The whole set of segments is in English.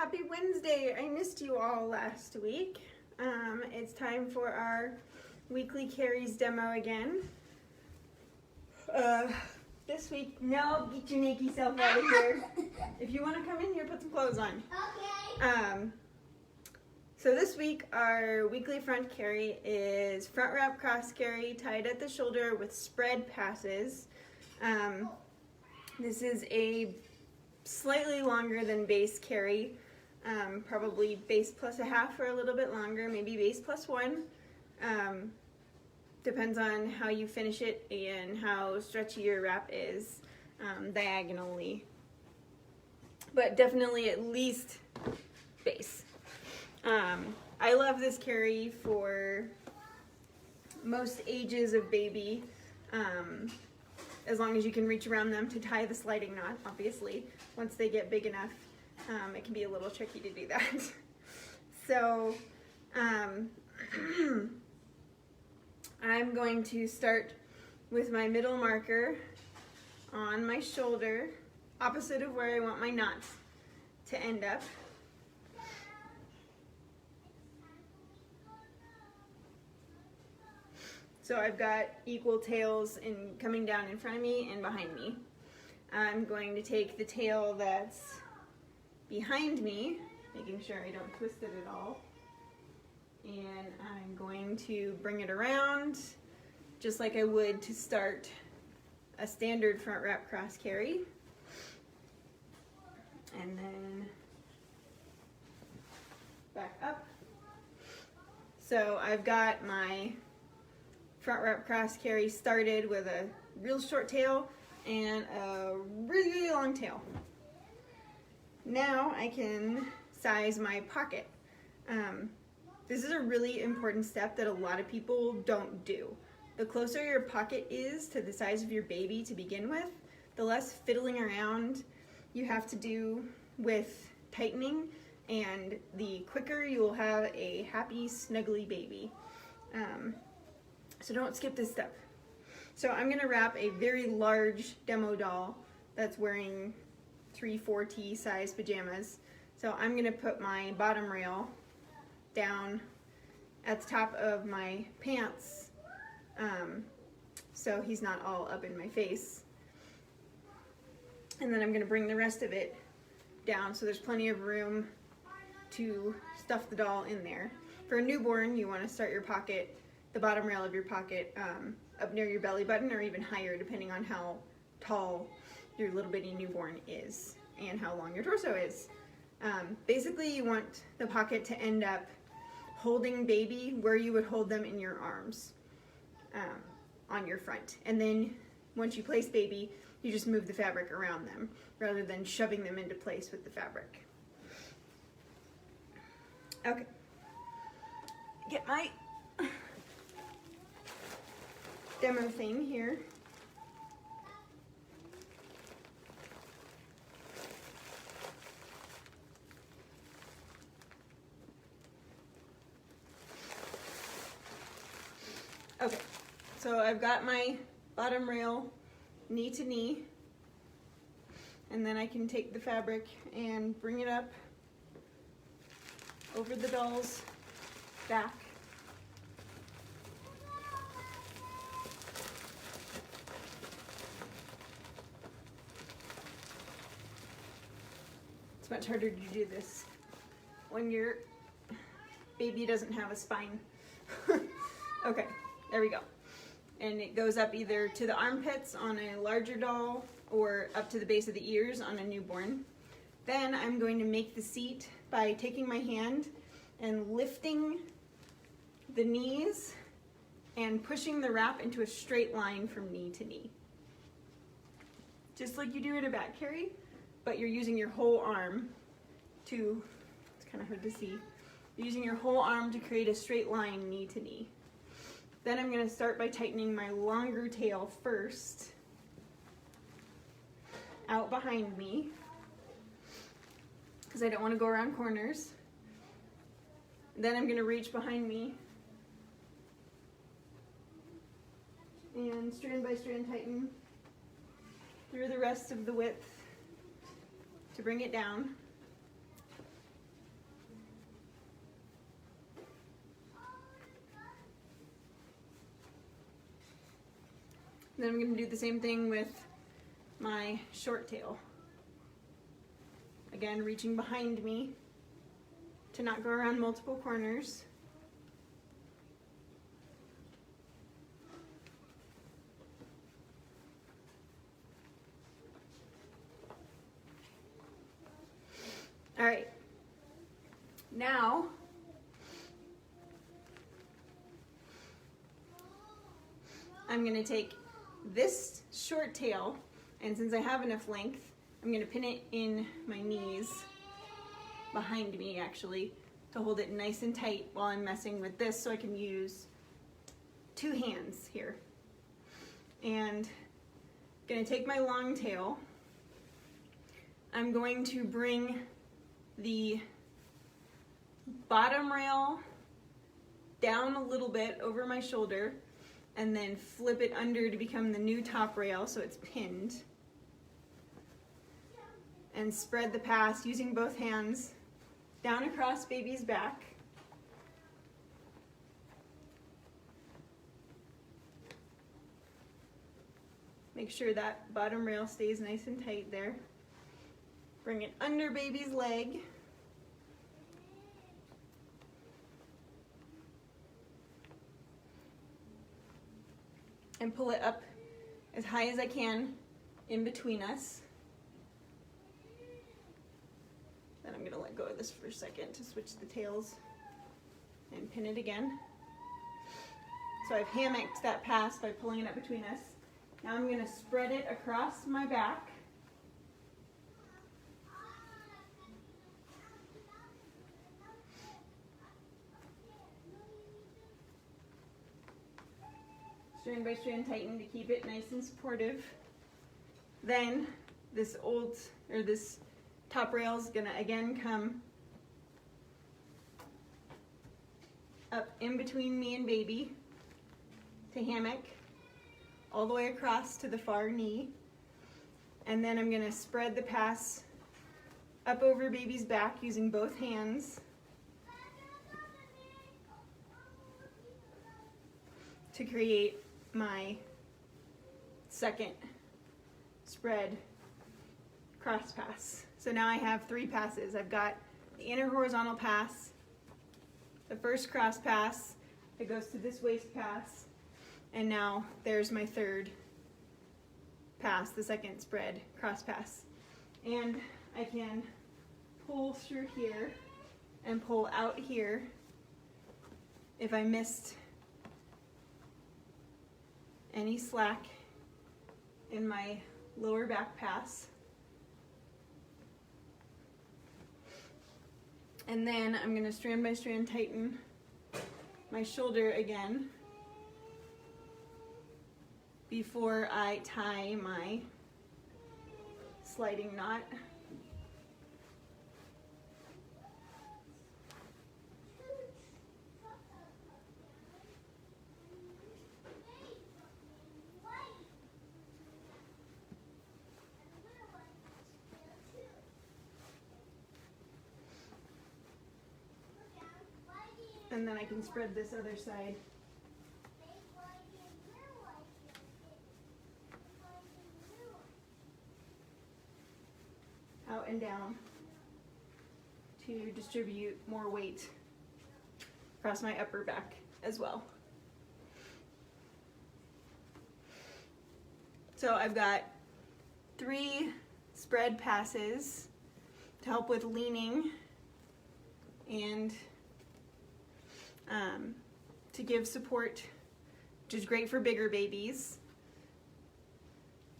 Happy Wednesday. I missed you all last week. It's time for our weekly carries demo again. This week, no, get your naked self out of here. If you want to come in here, put some clothes on. Okay. So this week, our weekly front carry is front wrap cross carry tied at the shoulder with spread passes. This is a slightly longer than base carry, probably base plus a half or a little bit longer, maybe base plus one. Depends on how you finish it and how stretchy your wrap is diagonally, but definitely at least base. I love this carry for most ages of baby, as long as you can reach around them to tie the sliding knot. Obviously, once they get big enough, it can be a little tricky to do that. So I'm going to start with my middle marker on my shoulder, opposite of where I want my knot to end up. So I've got equal tails coming down in front of me and behind me. I'm going to take the tail that's behind me, making sure I don't twist it at all, and I'm going to bring it around just like I would to start a standard front wrap cross carry, and then back up. So I've got my front wrap cross carry started with a real short tail and a really long tail. Now I can size my pocket. This is a really important step that a lot of people don't do. The closer your pocket is to the size of your baby to begin with, the less fiddling around you have to do with tightening, and the quicker you will have a happy, snuggly baby. So don't skip this step. So I'm gonna wrap a very large demo doll that's wearing 3/4T size pajamas. So I'm gonna put my bottom rail down at the top of my pants, so he's not all up in my face. And then I'm gonna bring the rest of it down so there's plenty of room to stuff the doll in there. For a newborn, you wanna start your pocket, the bottom rail of your pocket, up near your belly button or even higher, depending on how tall your little bitty newborn is and how long your torso is. Basically, you want the pocket to end up holding baby where you would hold them in your arms, on your front. And then once you place baby, you just move the fabric around them rather than shoving them into place with the fabric. Okay, get my demo thing here. Okay, so I've got my bottom rail knee to knee, and then I can take the fabric and bring it up over the doll's back. It's much harder to do this when your baby doesn't have a spine. Okay, there we go. And it goes up either to the armpits on a larger doll or up to the base of the ears on a newborn. Then I'm going to make the seat by taking my hand and lifting the knees and pushing the wrap into a straight line from knee to knee. Just like you do in a back carry, but you're using your whole arm to, it's kind of hard to see, you're using your whole arm to create a straight line knee to knee. Then I'm going to start by tightening my longer tail first, out behind me, because I don't want to go around corners. Then I'm going to reach behind me and strand by strand tighten through the rest of the width to bring it down. Then I'm going to do the same thing with my short tail. Again, reaching behind me to not go around multiple corners. All right, now I'm going to take this short tail, and since I have enough length, I'm going to pin it in my knees, behind me actually, to hold it nice and tight while I'm messing with this, so I can use two hands here. And I'm going to take my long tail. I'm going to bring the bottom rail down a little bit over my shoulder and then flip it under to become the new top rail so it's pinned. And spread the pass using both hands down across baby's back. Make sure that bottom rail stays nice and tight there. Bring it under baby's leg. And pull it up as high as I can in between us. Then I'm going to let go of this for a second to switch the tails and pin it again. So I've hammocked that pass by pulling it up between us. Now I'm going to spread it across my back. Strand by strand tighten to keep it nice and supportive. Then this top rail is going to again come up in between me and baby to hammock all the way across to the far knee. And then I'm going to spread the pass up over baby's back using both hands to create my second spread cross pass. So now I have 3 passes. I've got the inner horizontal pass, the first cross pass that goes to this waist pass, and now there's my third pass, the second spread cross pass. And I can pull through here and pull out here if I missed any slack in my lower back pass. And then I'm going to strand by strand tighten my shoulder again before I tie my sliding knot. And then I can spread this other side. Out and down to distribute more weight across my upper back as well. So I've got 3 spread passes to help with leaning and to give support, which is great for bigger babies.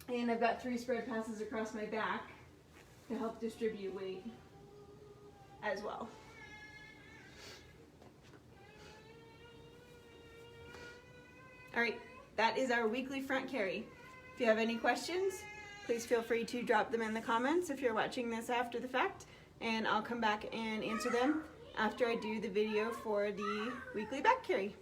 And I've got 3 spread passes across my back to help distribute weight as well. All right, that is our weekly front carry. If you have any questions, please feel free to drop them in the comments if you're watching this after the fact, and I'll come back and answer them after I do the video for the weekly back carry.